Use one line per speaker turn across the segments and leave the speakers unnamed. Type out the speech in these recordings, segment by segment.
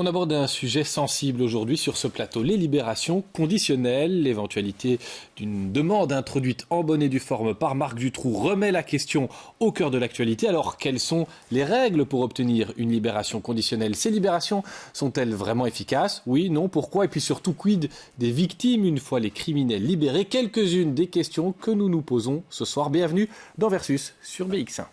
On aborde un sujet sensible aujourd'hui sur ce plateau, les libérations conditionnelles. L'éventualité d'une demande introduite en bonne et due forme par Marc Dutroux remet la question au cœur de l'actualité. Alors, quelles sont les règles pour obtenir une libération conditionnelle? Ces libérations sont-elles vraiment efficaces? Oui, non, pourquoi? Et puis surtout, quid des victimes une fois les criminels libérés? Quelques-unes des questions que nous nous posons ce soir. Bienvenue dans Versus sur BX1.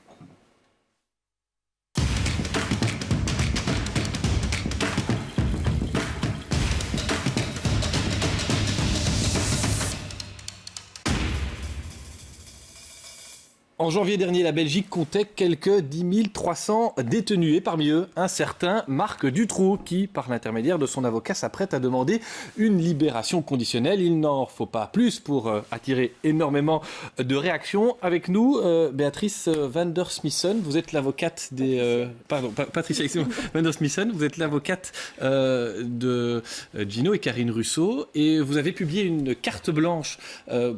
En janvier dernier, la Belgique comptait quelques 10 300 détenus et parmi eux, un certain Marc Dutroux qui, par l'intermédiaire de son avocat, s'apprête à demander une libération conditionnelle. Il n'en faut pas plus pour attirer énormément de réactions. Avec nous, Béatrice van der Smissen, vous êtes l'avocate des... Patricia van der Smissen, vous êtes l'avocate de Gino et Karine Russo et vous avez publié une carte blanche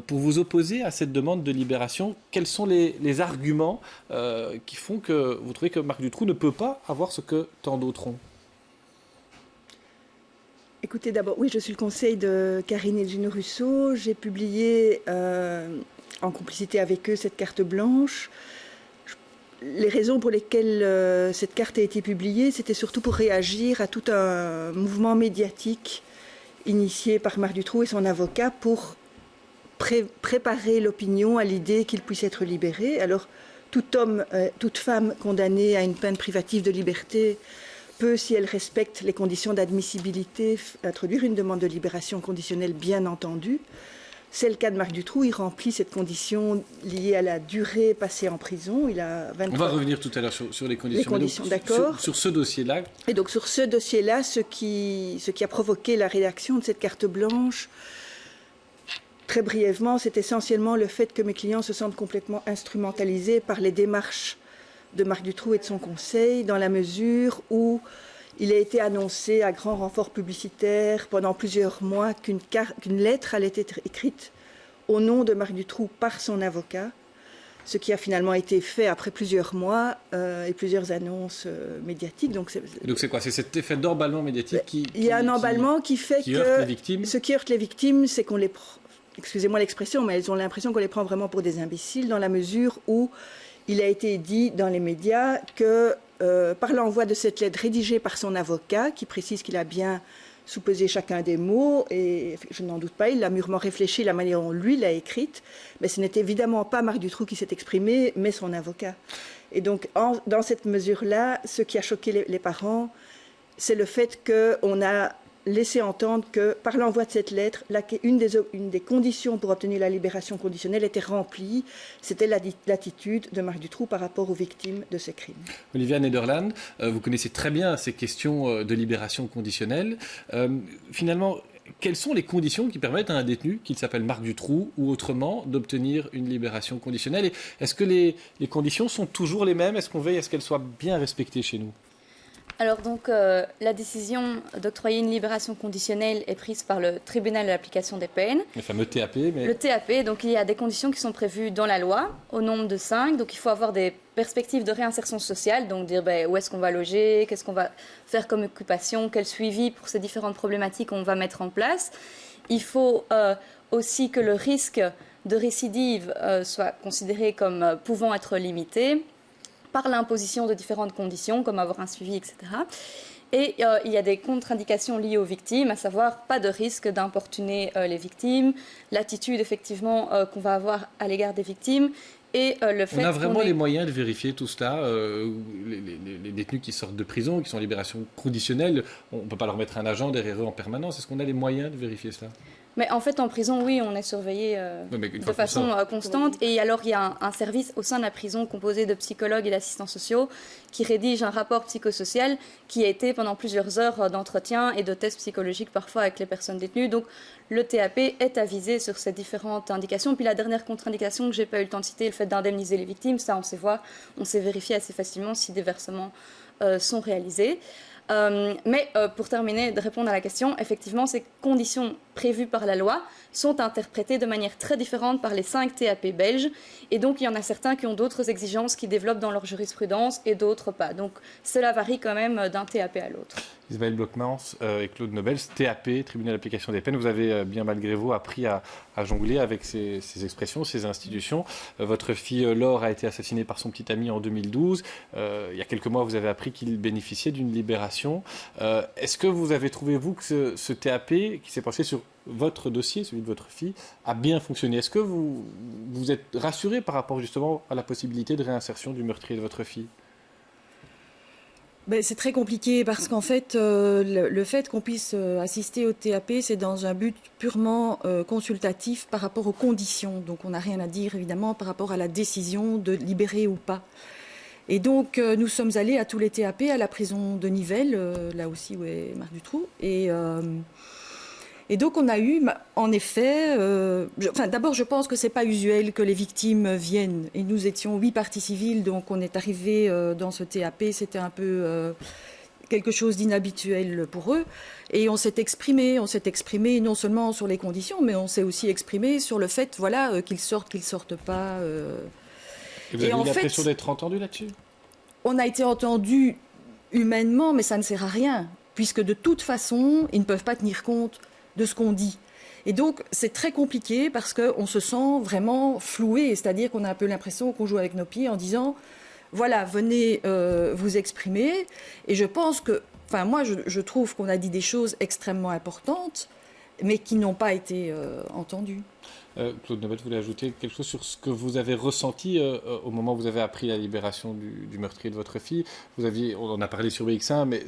pour vous opposer à cette demande de libération. Quels sont les arguments qui font que vous trouvez que Marc Dutroux ne peut pas avoir ce que tant d'autres ont?
Écoutez, d'abord, oui, je suis le conseil de Karine et Gino Russo. J'ai publié en complicité avec eux cette carte blanche. Les raisons pour lesquelles cette carte a été publiée, c'était surtout pour réagir à tout un mouvement médiatique initié par Marc Dutroux et son avocat pour préparer l'opinion à l'idée qu'il puisse être libéré. Alors, tout homme, toute femme condamnée à une peine privative de liberté peut, si elle respecte les conditions d'admissibilité, introduire une demande de libération conditionnelle, bien entendu. C'est le cas de Marc Dutroux, il remplit cette condition liée à la durée passée en prison. Il a 23... On
va revenir tout à l'heure sur les conditions.
D'accord.
Sur ce dossier-là.
Et donc sur ce dossier-là, ce qui a provoqué la rédaction de cette carte blanche, très brièvement, c'est essentiellement le fait que mes clients se sentent complètement instrumentalisés par les démarches de Marc Dutroux et de son conseil, dans la mesure où il a été annoncé à grand renfort publicitaire pendant plusieurs mois qu'une lettre allait être écrite au nom de Marc Dutroux par son avocat, ce qui a finalement été fait après plusieurs mois et plusieurs annonces médiatiques. Donc c'est
quoi? C'est cet effet d'emballement médiatique qui...
Il y a un emballement qui fait que...
heurte les victimes.
Ce qui heurte les victimes, c'est qu'on les... Excusez-moi l'expression, mais elles ont l'impression qu'on les prend vraiment pour des imbéciles, dans la mesure où il a été dit dans les médias que par l'envoi de cette lettre rédigée par son avocat, qui précise qu'il a bien soupesé chacun des mots, et je n'en doute pas, il a mûrement réfléchi la manière dont lui l'a écrite, mais ce n'est évidemment pas Marc Dutroux qui s'est exprimé, mais son avocat. Et donc, dans cette mesure-là, ce qui a choqué les parents, c'est le fait qu'on a laisser entendre que par l'envoi de cette lettre, une des conditions pour obtenir la libération conditionnelle était remplie. C'était l'attitude de Marc Dutroux par rapport aux victimes de ces crimes.
Olivia Nederland, vous connaissez très bien ces questions de libération conditionnelle. Finalement, quelles sont les conditions qui permettent à un détenu, qu'il s'appelle Marc Dutroux ou autrement, d'obtenir une libération conditionnelle? Et est-ce que les conditions sont toujours les mêmes? Est-ce qu'on veille à ce qu'elles soient bien respectées chez nous?
Alors donc, la décision d'octroyer une libération conditionnelle est prise par le tribunal de l'application des peines.
Le fameux TAP.
Le TAP, donc il y a des conditions qui sont prévues dans la loi, au nombre de 5. Donc il faut avoir des perspectives de réinsertion sociale, donc dire où est-ce qu'on va loger, qu'est-ce qu'on va faire comme occupation, quel suivi pour ces différentes problématiques on va mettre en place. Il faut aussi que le risque de récidive soit considéré comme pouvant être limité par l'imposition de différentes conditions, comme avoir un suivi, etc. Et il y a des contre-indications liées aux victimes, à savoir pas de risque d'importuner les victimes, l'attitude effectivement qu'on va avoir à l'égard des victimes, et le fait
on a vraiment les moyens de vérifier tout cela. Les détenus qui sortent de prison, qui sont en libération conditionnelle, on ne peut pas leur mettre un agent derrière eux en permanence. Est-ce qu'on a les moyens de vérifier cela?
Mais en fait, en prison, oui, on est surveillé de façon constante. Et alors, il y a un service au sein de la prison composé de psychologues et d'assistants sociaux qui rédige un rapport psychosocial qui a été pendant plusieurs heures d'entretien et de tests psychologiques parfois avec les personnes détenues. Donc, le TAP est avisé sur ces différentes indications. Puis la dernière contre-indication que je n'ai pas eu le temps de citer, le fait d'indemniser les victimes, ça, on sait vérifier assez facilement si des versements sont réalisés. Mais pour terminer, de répondre à la question, effectivement, ces conditions prévues par la loi sont interprétées de manière très différente par les 5 TAP belges. Et donc, il y en a certains qui ont d'autres exigences qui développent dans leur jurisprudence et d'autres pas. Donc, cela varie quand même d'un TAP à l'autre.
Isabelle Blockmans et Claude Nobel, TAP, Tribunal d'application des peines, vous avez bien malgré vous appris à jongler avec ces expressions, ces institutions. Votre fille Laure a été assassinée par son petit ami en 2012. Il y a quelques mois, vous avez appris qu'il bénéficiait d'une libération. Est-ce que vous avez trouvé, vous, que ce TAP qui s'est penché sur votre dossier, celui de votre fille, a bien fonctionné? Est-ce que vous êtes rassuré par rapport justement à la possibilité de réinsertion du meurtrier de votre fille?
C'est très compliqué parce qu'en fait, le fait qu'on puisse assister au TAP, c'est dans un but purement consultatif par rapport aux conditions. Donc on n'a rien à dire évidemment par rapport à la décision de libérer ou pas. Et donc nous sommes allés à tous les TAP, à la prison de Nivelles, là aussi où est Marc Dutroux. Et donc on a eu, en effet, d'abord je pense que c'est pas usuel que les victimes viennent. Et nous étions 8 parties civiles, donc on est arrivé dans ce TAP, c'était un peu quelque chose d'inhabituel pour eux. Et on s'est exprimé non seulement sur les conditions, mais on s'est aussi exprimé sur le fait, voilà, qu'ils sortent pas.
Et vous avez eu l'impression d'être entendu là-dessus?
On a été entendu humainement, mais ça ne sert à rien, puisque de toute façon, ils ne peuvent pas tenir compte de ce qu'on dit. Et donc, c'est très compliqué parce qu'on se sent vraiment floué, c'est-à-dire qu'on a un peu l'impression qu'on joue avec nos pieds en disant, voilà, venez vous exprimer. Et je pense que, moi, je trouve qu'on a dit des choses extrêmement importantes, mais qui n'ont pas été entendues.
Claude Nobel, vous voulez ajouter quelque chose sur ce que vous avez ressenti au moment où vous avez appris la libération du meurtrier de votre fille? On en a parlé sur BX1, mais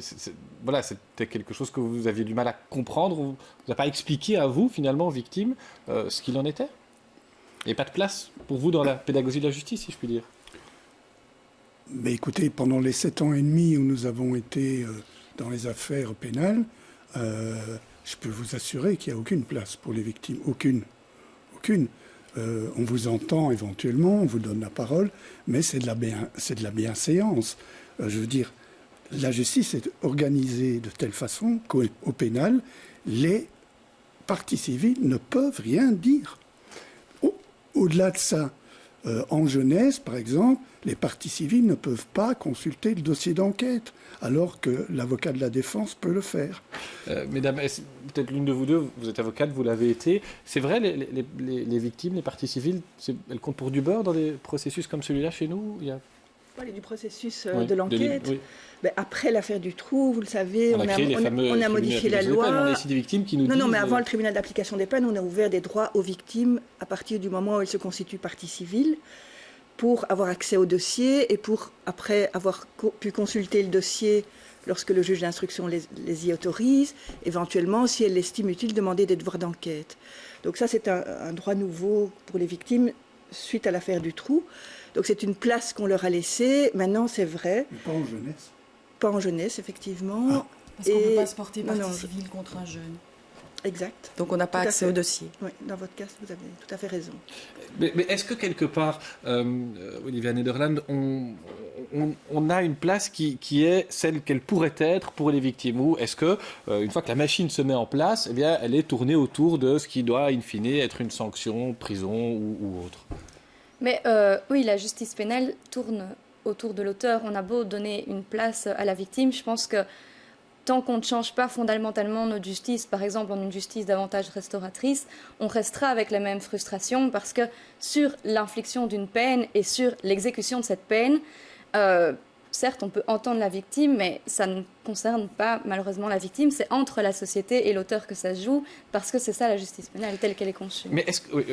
voilà, c'était quelque chose que vous aviez du mal à comprendre. On ne vous a pas expliqué à vous, finalement, victime, ce qu'il en était? Il n'y a pas de place pour vous dans la pédagogie de la justice, si je puis dire?
Mais écoutez, pendant les 7 ans et demi où nous avons été dans les affaires pénales, je peux vous assurer qu'il n'y a aucune place pour les victimes. Aucune. On vous entend éventuellement, on vous donne la parole, mais c'est de la bienséance. Je veux dire, la justice est organisée de telle façon qu'au pénal, les parties civiles ne peuvent rien dire. Au-delà de ça, en jeunesse, par exemple, les parties civiles ne peuvent pas consulter le dossier d'enquête, alors que l'avocat de la défense peut le faire.
Mesdames, peut-être l'une de vous deux, vous êtes avocate, vous l'avez été. C'est vrai, les victimes, les parties civiles, elles comptent pour du beurre dans des processus comme celui-là chez nous?
Vous parlez du processus
Oui,
de l'enquête.
oui.
Après l'affaire Dutroux, vous le savez, on a modifié la loi.
On a ici des victimes qui nous disent...
Non, mais avant le tribunal d'application des peines, on a ouvert des droits aux victimes à partir du moment où elles se constituent partie civile, pour avoir accès au dossier et pour, après avoir pu consulter le dossier lorsque le juge d'instruction les y autorise, éventuellement, si elle l'estime utile, demander des devoirs d'enquête. Donc ça, c'est un droit nouveau pour les victimes suite à l'affaire Dutroux. Donc c'est une place qu'on leur a laissée. Maintenant, c'est vrai.
Mais pas en jeunesse.
Pas en jeunesse, effectivement.
Parce qu'on ne peut pas se porter partie civile contre un jeune.
Exact.
Donc on n'a pas accès au dossier.
Oui, dans votre cas, vous avez tout à fait raison.
Mais est-ce que quelque part, Olivia Nederland, on a une place qui est celle qu'elle pourrait être pour les victimes? Ou est-ce que, une fois que la machine se met en place, eh bien, elle est tournée autour de ce qui doit, in fine, être une sanction, prison ou autre?
Mais oui, la justice pénale tourne autour de l'auteur. On a beau donner une place à la victime, je pense que tant qu'on ne change pas fondamentalement notre justice, par exemple en une justice davantage restauratrice, on restera avec les mêmes frustrations parce que sur l'infliction d'une peine et sur l'exécution de cette peine, certes on peut entendre la victime, mais ça ne concerne pas malheureusement la victime, c'est entre la société et l'auteur que ça se joue, parce que c'est ça la justice pénale telle qu'elle est conçue.
Mais est-ce que...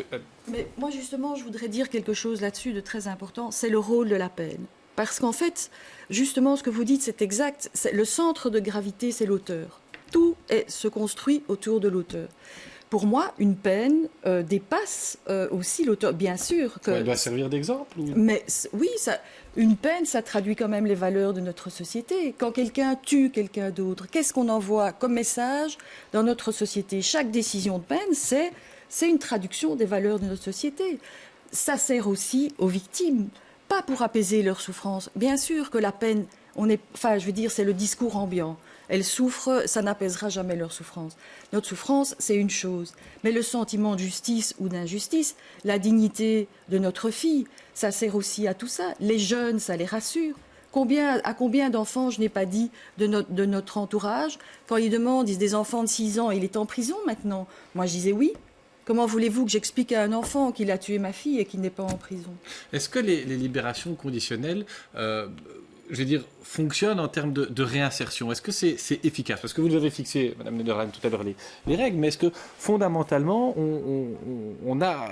Mais moi justement, je voudrais dire quelque chose là-dessus de très important, c'est le rôle de la peine. Parce qu'en fait, justement, ce que vous dites, c'est exact. Le centre de gravité, c'est l'auteur. Tout se construit autour de l'auteur. Pour moi, une peine dépasse aussi l'auteur. Bien sûr que...
Elle doit servir d'exemple
Mais oui, une peine, ça traduit quand même les valeurs de notre société. Quand quelqu'un tue quelqu'un d'autre, qu'est-ce qu'on envoie comme message dans notre société? Chaque décision de peine, c'est une traduction des valeurs de notre société. Ça sert aussi aux victimes. Pas pour apaiser leur souffrance. Bien sûr que la peine, c'est le discours ambiant. elles souffrent, ça n'apaisera jamais leur souffrance. Notre souffrance, c'est une chose. Mais le sentiment de justice ou d'injustice, la dignité de notre fille, ça sert aussi à tout ça. Les jeunes, ça les rassure. À combien d'enfants, je n'ai pas dit, de notre entourage, quand ils demandent, ils disent des enfants de 6 ans, il est en prison maintenant. Moi, je disais oui. Comment voulez-vous que j'explique à un enfant qu'il a tué ma fille et qu'il n'est pas en prison?
Est-ce que les libérations conditionnelles, je veux dire, fonctionnent en termes de réinsertion? Est-ce que c'est efficace? Parce que vous nous avez fixé, Mme Nederland, tout à l'heure les règles, mais est-ce que fondamentalement, on a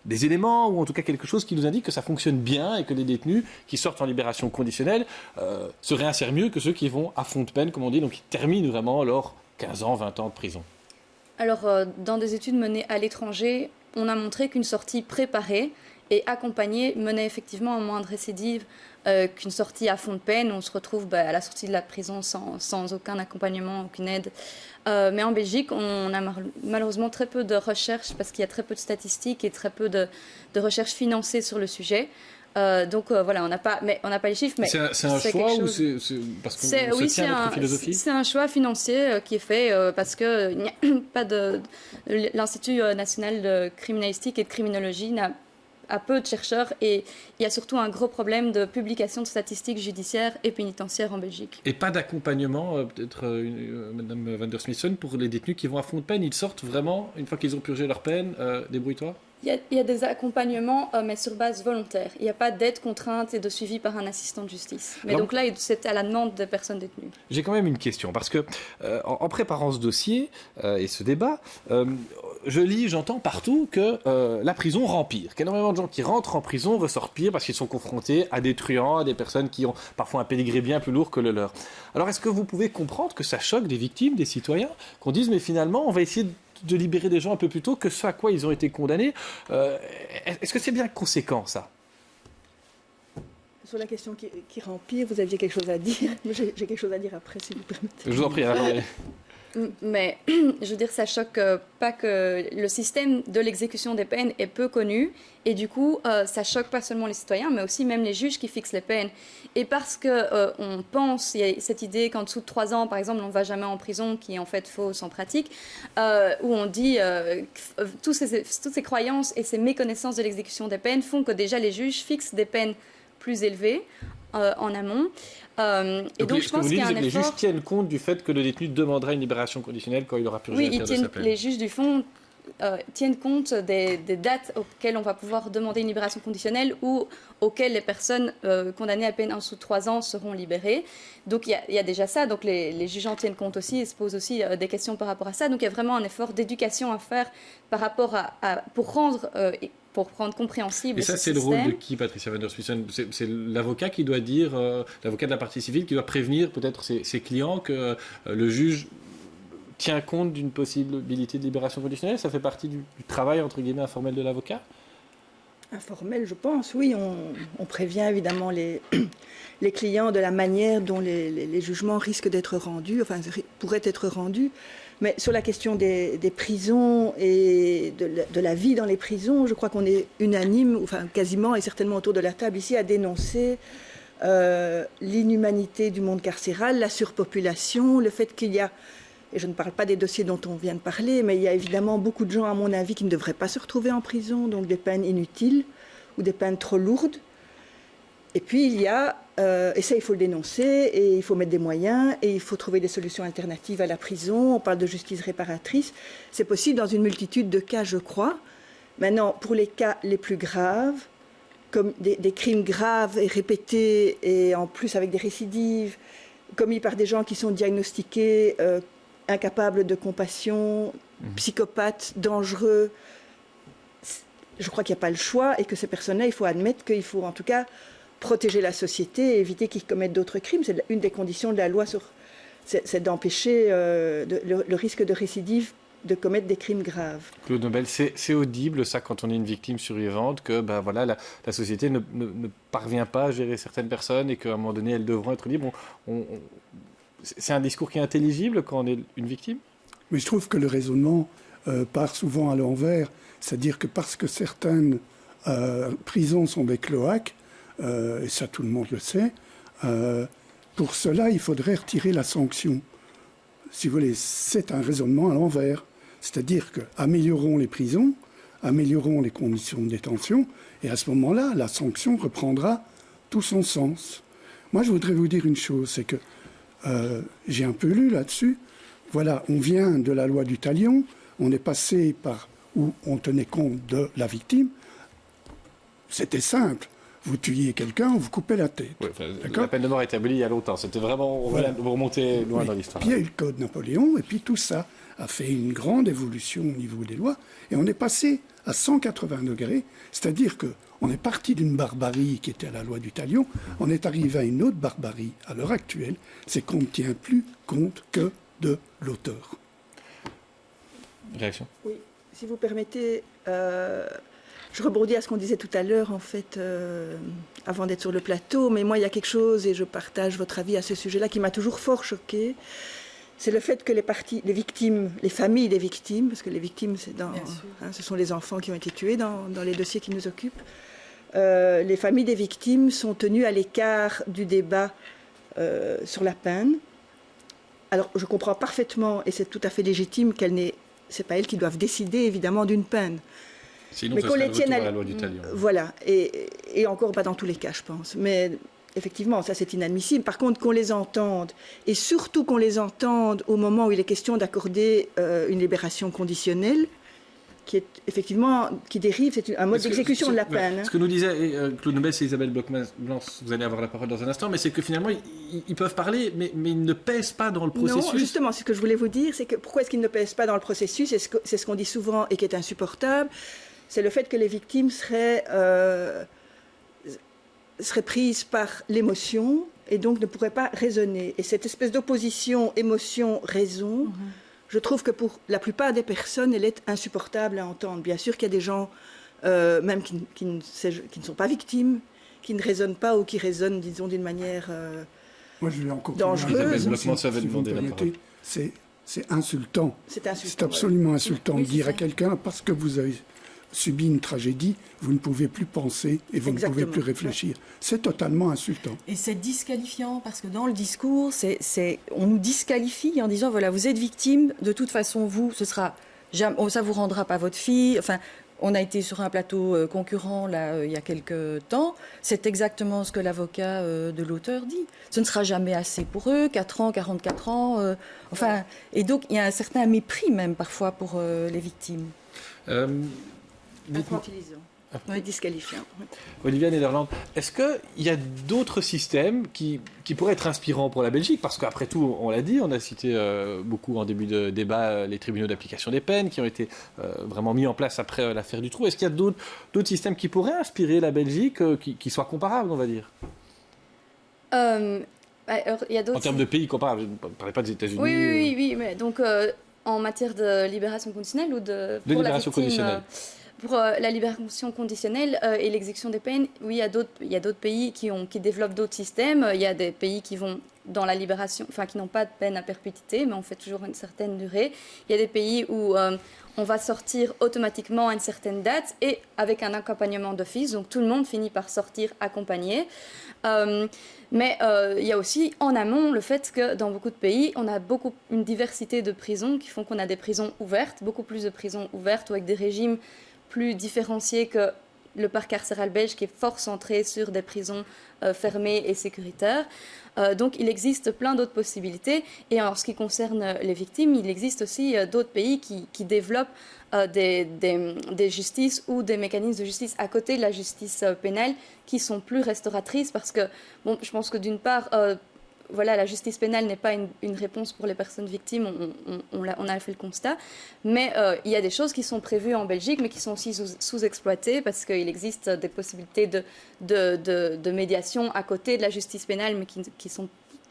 des éléments, ou en tout cas quelque chose qui nous indique que ça fonctionne bien et que les détenus qui sortent en libération conditionnelle se réinsèrent mieux que ceux qui vont à fond de peine, comme on dit, donc qui terminent vraiment leurs 15 ans, 20 ans de prison?
Alors, dans des études menées à l'étranger, on a montré qu'une sortie préparée et accompagnée menait effectivement à moins de récidives qu'une sortie à fond de peine. On se retrouve à la sortie de la prison sans aucun accompagnement, aucune aide. Mais en Belgique, on a malheureusement très peu de recherches parce qu'il y a très peu de statistiques et très peu de recherches financées sur le sujet. Donc voilà, on n'a pas les chiffres, mais
c'est un choix ou c'est parce qu'on se tient à notre philosophie?
C'est un choix financier qui est fait parce que il n'y a pas l'Institut national de criminalistique et de criminologie a peu de chercheurs et il y a surtout un gros problème de publication de statistiques judiciaires et pénitentiaires en Belgique.
Et pas d'accompagnement, peut-être Mme van der Smissen, pour les détenus qui vont à fond de peine, ils sortent vraiment, une fois qu'ils ont purgé leur peine, débrouille-toi?
Il y a des accompagnements, mais sur base volontaire. Il n'y a pas d'aide contrainte et de suivi par un assistant de justice. Mais alors, donc là, c'est à la demande des personnes détenues.
J'ai quand même une question, parce que en préparant ce dossier et ce débat, j'entends partout que la prison rend pire. Qu'énormément de gens qui rentrent en prison ressortent pire parce qu'ils sont confrontés à des truands, à des personnes qui ont parfois un pédigré bien plus lourd que le leur. Alors est-ce que vous pouvez comprendre que ça choque des victimes, des citoyens, qu'on dise mais finalement on va essayer de libérer des gens un peu plus tôt que ce à quoi ils ont été condamnés? Est-ce que c'est bien conséquent, ça?
Sur la question qui rend pire, vous aviez quelque chose à dire. J'ai quelque chose à dire après, si vous permettez.
Je vous en prie.
Mais je veux dire, ça choque pas que le système de l'exécution des peines est peu connu et du coup, ça choque pas seulement les citoyens, mais aussi même les juges qui fixent les peines. Et parce que on pense, il y a cette idée qu'en dessous de 3 ans, par exemple, on ne va jamais en prison, qui est en fait fausse en pratique, où on dit toutes ces croyances et ces méconnaissances de l'exécution des peines font que déjà les juges fixent des peines plus élevées en amont. Et donc je pense qu'il y a un effort.
Les juges tiennent compte du fait que le détenu demandera une libération conditionnelle quand il aura purgé la peine de sa peine.
Les juges du fond tiennent compte des dates auxquelles on va pouvoir demander une libération conditionnelle ou auxquelles les personnes condamnées à peine en dessous de 3 ans seront libérées. Donc il y a déjà ça, donc les juges en tiennent compte aussi et se posent aussi des questions par rapport à ça. Donc il y a vraiment un effort d'éducation à faire par rapport pour rendre compréhensible.
Et ça, c'est le rôle de qui, Patricia van der Smissen? C'est l'avocat qui doit dire, l'avocat de la partie civile qui doit prévenir peut-être ses clients que le juge tient compte d'une possibilité de libération conditionnelle? Ça fait partie du travail, entre guillemets, informel de l'avocat?
Informel, je pense, oui. On prévient évidemment les clients de la manière dont les jugements risquent d'être rendus, enfin, pourraient être rendus. Mais sur la question des prisons et de la vie dans les prisons, je crois qu'on est unanime, enfin quasiment, et certainement autour de la table ici, à dénoncer l'inhumanité du monde carcéral, la surpopulation, le fait qu'il y a, et je ne parle pas des dossiers dont on vient de parler, mais il y a évidemment beaucoup de gens, à mon avis, qui ne devraient pas se retrouver en prison, donc des peines inutiles ou des peines trop lourdes. Et puis il y a, et ça il faut le dénoncer, et il faut mettre des moyens, et il faut trouver des solutions alternatives à la prison. On parle de justice réparatrice. C'est possible dans une multitude de cas, je crois. Maintenant, pour les cas les plus graves, comme des crimes graves et répétés, et en plus avec des récidives, commis par des gens qui sont diagnostiqués incapables de compassion, psychopathes, dangereux, je crois qu'il n'y a pas le choix, et que ces personnes-là, il faut admettre qu'il faut en tout cas protéger la société et éviter qu'ils commettent d'autres crimes. C'est une des conditions de la loi, c'est d'empêcher le risque de récidive de commettre des crimes graves.
Claude Nobel, c'est audible ça quand on est une victime survivante, que voilà, la société ne parvient pas à gérer certaines personnes et qu'à un moment donné elles devront être libres. C'est un discours qui est intelligible quand on est une victime?
Mais je trouve que le raisonnement part souvent à l'envers, c'est-à-dire que parce que certaines prisons sont des cloaques, et ça tout le monde le sait, pour cela il faudrait retirer la sanction. si vous voulez, c'est un raisonnement à l'envers. C'est-à-dire que améliorons les prisons, améliorons les conditions de détention, et à ce moment-là, la sanction reprendra tout son sens. Moi, je voudrais vous dire une chose, c'est que j'ai un peu lu là-dessus. Voilà, on vient de la loi du talion, on est passé par où on tenait compte de la victime. C'était simple. Vous tuiez quelqu'un, on vous coupait la tête.
Oui, la peine de mort a été abolie il y a longtemps. C'était vraiment... Vous remontez loin dans l'histoire.
Puis il y a eu le Code Napoléon, et puis tout ça a fait une grande évolution au niveau des lois. Et on est passé à 180 degrés, c'est-à-dire qu'on est parti d'une barbarie qui était à la loi du talion, on est arrivé à une autre barbarie à l'heure actuelle, c'est qu'on ne tient plus compte que de l'auteur.
Réaction ?
Oui, si vous permettez, je rebondis à ce qu'on disait tout à l'heure, en fait, avant d'être sur le plateau, mais moi, il y a quelque chose, et je partage votre avis à ce sujet-là, qui m'a toujours fort choquée. C'est le fait que les victimes, les familles des victimes, parce que les victimes, ce sont les enfants qui ont été tués dans les dossiers qui nous occupent, les familles des victimes sont tenues à l'écart du débat sur la peine. Alors, je comprends parfaitement, et c'est tout à fait légitime, c'est pas elles qui doivent décider, évidemment, d'une peine.
Sinon, mais qu'on les tienne à la loi du talion.
Voilà, et encore pas dans tous les cas, je pense. Mais effectivement, ça c'est inadmissible. Par contre, qu'on les entende, et surtout qu'on les entende au moment où il est question d'accorder une libération conditionnelle, qui est effectivement, qui dérive, c'est un mode d'exécution de la peine.
Ce que nous disait Claude Nobès et Isabelle Bloch-Blanc, vous allez avoir la parole dans un instant, mais c'est que finalement, ils peuvent parler, mais ils ne pèsent pas dans le processus.
Non, justement, ce que je voulais vous dire, c'est que pourquoi est-ce qu'ils ne pèsent pas dans le processus, c'est ce qu'on dit souvent et qui est insupportable, c'est le fait que les victimes seraient prises par l'émotion et donc ne pourraient pas raisonner. Et cette espèce d'opposition émotion-raison, je trouve que pour la plupart des personnes, elle est insupportable à entendre. Bien sûr qu'il y a des gens, même qui ne sont pas victimes, qui ne raisonnent pas ou qui raisonnent, disons, d'une manière
Moi, je vais encore
dangereuse.
C'est insultant.
C'est insultant.
C'est absolument insultant de dire
ça.
à quelqu'un, parce que vous avez subi une tragédie, vous ne pouvez plus penser et vous ne pouvez plus réfléchir. C'est totalement insultant.
Et c'est disqualifiant parce que dans le discours, on nous disqualifie en disant voilà, vous êtes victime, de toute façon, vous, ça vous rendra pas votre fille. Enfin, on a été sur un plateau concurrent là il y a quelques temps. C'est exactement ce que l'avocat de l'auteur dit. Ce ne sera jamais assez pour eux, 4 ans, 44 ans. Enfin, et donc il y a un certain mépris même parfois pour les victimes.
Infantilisant. Oui, disqualifiant.
Olivia Nederland, est-ce qu'il y a d'autres systèmes qui pourraient être inspirants pour la Belgique? Parce qu'après tout, on l'a dit, on a cité beaucoup en début de débat les tribunaux d'application des peines qui ont été vraiment mis en place après l'affaire Dutroux. Est-ce qu'il y a d'autres systèmes qui pourraient inspirer la Belgique, qui soient comparables, on va dire?
Il y a d'autres...
En termes de pays comparables, je ne parlais pas des États-Unis.
Oui, mais donc en matière de libération conditionnelle ou de
libération conditionnelle.
Pour la libération conditionnelle et l'exécution des peines, oui, il y a d'autres pays qui développent d'autres systèmes. Il y a des pays qui vont dans la libération, enfin qui n'ont pas de peine à perpétuité, mais on fait toujours une certaine durée. Il y a des pays où on va sortir automatiquement à une certaine date et avec un accompagnement d'office, donc tout le monde finit par sortir accompagné. Mais il y a aussi en amont le fait que dans beaucoup de pays, on a une diversité de prisons qui font qu'on a des prisons ouvertes, beaucoup plus de prisons ouvertes ou avec des régimes plus différencié que le parc carcéral belge qui est fort centré sur des prisons fermées et sécuritaires. Donc il existe plein d'autres possibilités. Et en ce qui concerne les victimes, il existe aussi d'autres pays qui développent des justices ou des mécanismes de justice à côté de la justice pénale qui sont plus restauratrices parce que, bon, je pense que d'une part... la justice pénale n'est pas une réponse pour les personnes victimes, on a fait le constat, mais il y a des choses qui sont prévues en Belgique, mais qui sont aussi sous-exploitées, parce qu'il existe des possibilités de médiation à côté de la justice pénale, mais qui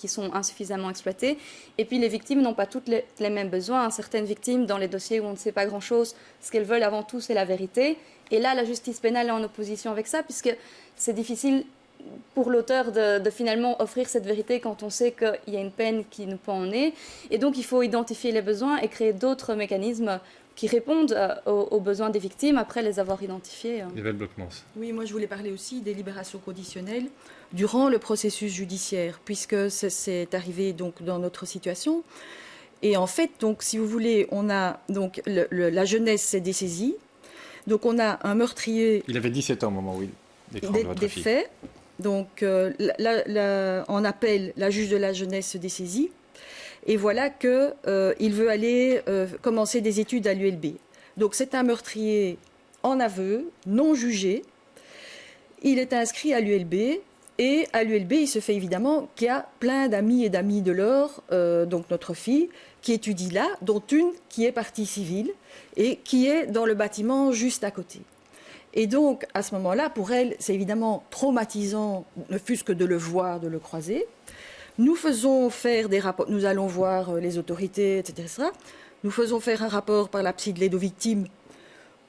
sont insuffisamment exploitées. Et puis les victimes n'ont pas toutes les mêmes besoins. Certaines victimes, dans les dossiers où on ne sait pas grand-chose, ce qu'elles veulent avant tout, c'est la vérité. Et là, la justice pénale est en opposition avec ça, puisque c'est difficile pour l'auteur de finalement offrir cette vérité quand on sait qu'il y a une peine qui nous pend au nez. Et donc, il faut identifier les besoins et créer d'autres mécanismes qui répondent aux besoins des victimes après les avoir identifiés.
Oui, moi je voulais parler aussi des libérations conditionnelles durant le processus judiciaire, puisque c'est arrivé donc dans notre situation. Et en fait, donc, si vous voulez, on a donc la jeunesse s'est dessaisie. Donc on a un meurtrier.
Il avait 17 ans au moment où il déclenche votre
des
fille.
faits. Donc en appel, la juge de la jeunesse se dessaisit. Et voilà qu'il veut aller commencer des études à l'ULB. Donc c'est un meurtrier en aveu, non jugé. Il est inscrit à l'ULB. Et à l'ULB, il se fait évidemment qu'il y a plein d'amis et d'amis de Laure, donc notre fille, qui étudie là, dont une qui est partie civile et qui est dans le bâtiment juste à côté. Et donc, à ce moment-là, pour elle, c'est évidemment traumatisant, ne fût-ce que de le voir, de le croiser. Nous faisons faire des rapports, nous allons voir les autorités, etc. Nous faisons faire un rapport par la psy de l'aide aux victimes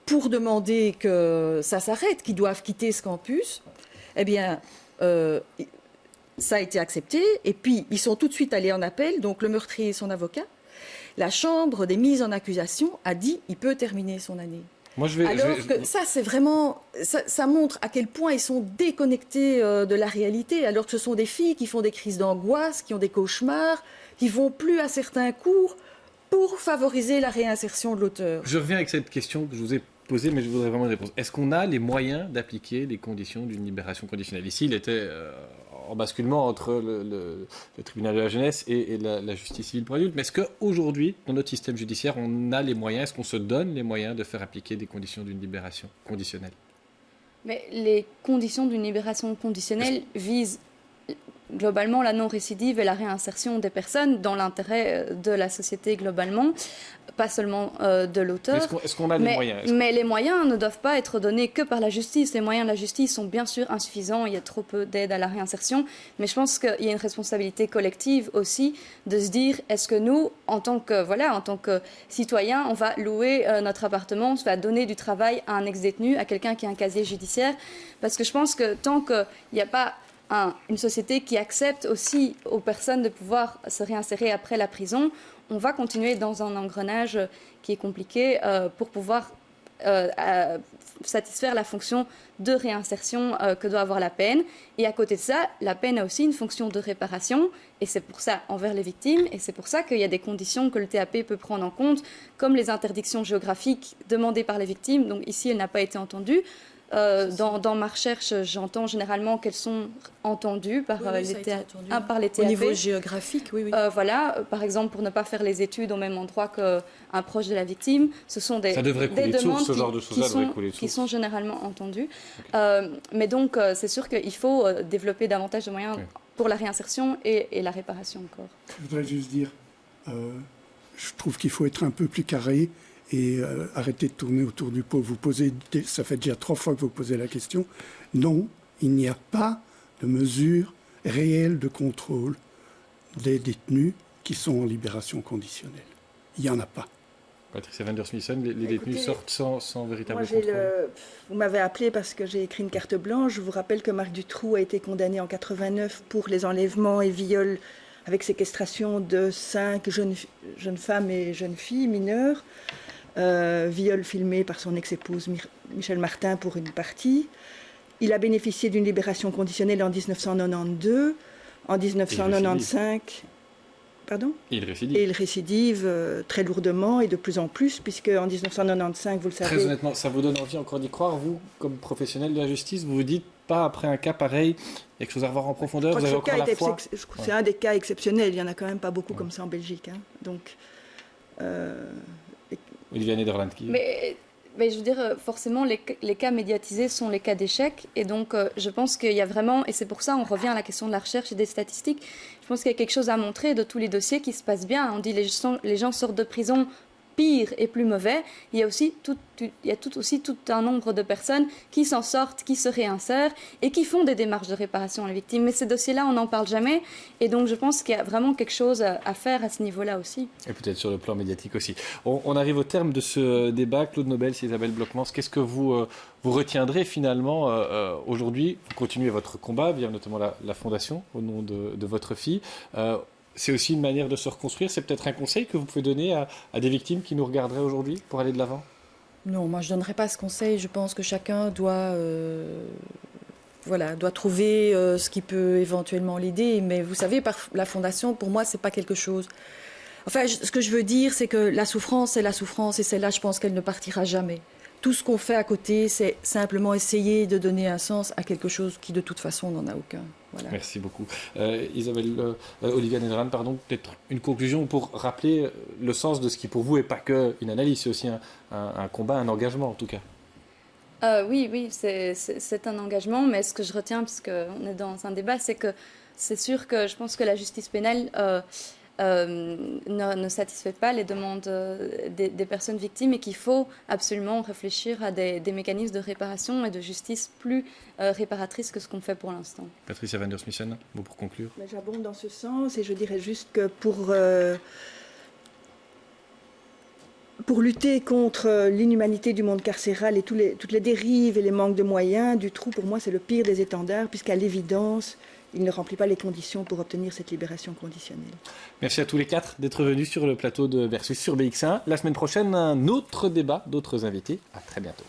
pour demander que ça s'arrête, qu'ils doivent quitter ce campus. Eh bien, ça a été accepté. Et puis, ils sont tout de suite allés en appel, donc le meurtrier et son avocat. La chambre des mises en accusation a dit qu'il peut terminer son année.
Moi,
que ça, c'est vraiment... Ça montre à quel point ils sont déconnectés de la réalité, alors que ce sont des filles qui font des crises d'angoisse, qui ont des cauchemars, qui vont plus à certains cours pour favoriser la réinsertion de l'auteur.
Je reviens avec cette question que je vous ai posée, mais je voudrais vraiment une réponse. Est-ce qu'on a les moyens d'appliquer les conditions d'une libération conditionnelle? Ici, il était en basculement entre le tribunal de la jeunesse et la justice civile pour adultes. Mais est-ce qu'aujourd'hui, dans notre système judiciaire, on a les moyens, est-ce qu'on se donne les moyens de faire appliquer des conditions d'une libération conditionnelle?
Mais les conditions d'une libération conditionnelle visent globalement la non-récidive et la réinsertion des personnes dans l'intérêt de la société globalement, pas seulement de l'auteur.
Est-ce qu'on a les moyens?
Mais les moyens ne doivent pas être donnés que par la justice. Les moyens de la justice sont bien sûr insuffisants, il y a trop peu d'aide à la réinsertion, mais je pense qu'il y a une responsabilité collective aussi de se dire, est-ce que nous, en tant que citoyens, on va louer notre appartement, on va donner du travail à un ex-détenu, à quelqu'un qui a un casier judiciaire, parce que je pense que tant qu'il n'y a pas une société qui accepte aussi aux personnes de pouvoir se réinsérer après la prison, on va continuer dans un engrenage qui est compliqué pour pouvoir satisfaire la fonction de réinsertion que doit avoir la peine. Et à côté de ça, la peine a aussi une fonction de réparation, et c'est pour ça envers les victimes, et c'est pour ça qu'il y a des conditions que le TAP peut prendre en compte, comme les interdictions géographiques demandées par les victimes. Donc ici, elle n'a pas été entendue. Dans ma recherche, j'entends généralement qu'elles sont entendues par, par les TAP.
Au niveau géographique, oui.
Voilà, par exemple, pour ne pas faire les études au même endroit qu'un proche de la victime, ce sont des demandes qui sont généralement entendues. Okay. Mais donc, c'est sûr qu'il faut développer davantage de moyens pour la réinsertion et la réparation encore.
Je voudrais juste dire, je trouve qu'il faut être un peu plus carré et arrêtez de tourner autour du pot. Ça fait déjà 3 fois que vous posez la question. Non, il n'y a pas de mesures réelles de contrôle des détenus qui sont en libération conditionnelle. Il n'y en a pas.
Patricia van der Smissen, les détenus sortent sans véritable contrôle.
Vous m'avez appelé parce que j'ai écrit une carte blanche. Je vous rappelle que Marc Dutroux a été condamné en 89 pour les enlèvements et viols avec séquestration de 5 jeunes femmes et jeunes filles mineures. Viol filmé par son ex-épouse Michel Martin pour une partie. Il a bénéficié d'une libération conditionnelle en 1992. En 1995... Pardon ?
Il récidive.
Et il récidive très lourdement et de plus en plus, puisque en 1995, vous le savez...
Très honnêtement, ça vous donne envie encore d'y croire, vous, comme professionnel de la justice? Vous vous dites, pas après un cas pareil, il y a quelque chose à voir en profondeur, vous avez encore la foi?
C'est un des cas exceptionnels, il n'y en a quand même pas beaucoup comme ça en Belgique. Hein. Donc...
Olivier Nederland qui...
Mais je veux dire, forcément, les cas médiatisés sont les cas d'échec. Et donc, je pense qu'il y a vraiment, et c'est pour ça on revient à la question de la recherche et des statistiques, je pense qu'il y a quelque chose à montrer de tous les dossiers qui se passent bien. On dit les gens sortent de prison pire et plus mauvais. Il y a aussi tout un nombre de personnes qui s'en sortent, qui se réinsèrent et qui font des démarches de réparation à la victime. Mais ces dossiers-là, on n'en parle jamais. Et donc, je pense qu'il y a vraiment quelque chose à faire à ce niveau-là aussi.
Et peut-être sur le plan médiatique aussi. On arrive au terme de ce débat. Claude Nobel, Isabelle Blockmans, qu'est-ce que vous retiendrez finalement aujourd'hui? Vous continuez votre combat via notamment la Fondation au nom de votre fille. C'est aussi une manière de se reconstruire. C'est peut-être un conseil que vous pouvez donner à des victimes qui nous regarderaient aujourd'hui pour aller de l'avant?
Non, moi je ne donnerais pas ce conseil. Je pense que chacun doit trouver ce qui peut éventuellement l'aider. Mais vous savez, la Fondation, pour moi, c'est pas quelque chose... Enfin, ce que je veux dire, c'est que la souffrance, c'est la souffrance, et celle-là, je pense qu'elle ne partira jamais. Tout ce qu'on fait à côté, c'est simplement essayer de donner un sens à quelque chose qui, de toute façon, n'en a aucun. Voilà.
Merci beaucoup. Olivia Nedran, pardon, peut-être une conclusion pour rappeler le sens de ce qui, pour vous, n'est pas qu'une analyse, c'est aussi un combat, un engagement, en tout cas.
Oui, c'est un engagement, mais ce que je retiens, puisqu'on est dans un débat, c'est que c'est sûr que je pense que la justice pénale ne satisfait pas les demandes des personnes victimes et qu'il faut absolument réfléchir à des mécanismes de réparation et de justice plus réparatrices que ce qu'on fait pour l'instant.
Patricia van der Smissen, mot pour conclure.
J'abonde dans ce sens et je dirais juste que pour lutter contre l'inhumanité du monde carcéral et toutes les dérives et les manques de moyens, Dutroux, pour moi, c'est le pire des étendards, puisqu'à l'évidence, il ne remplit pas les conditions pour obtenir cette libération conditionnelle.
Merci à tous les quatre d'être venus sur le plateau de Versus sur BX1. La semaine prochaine, un autre débat, d'autres invités. À très bientôt.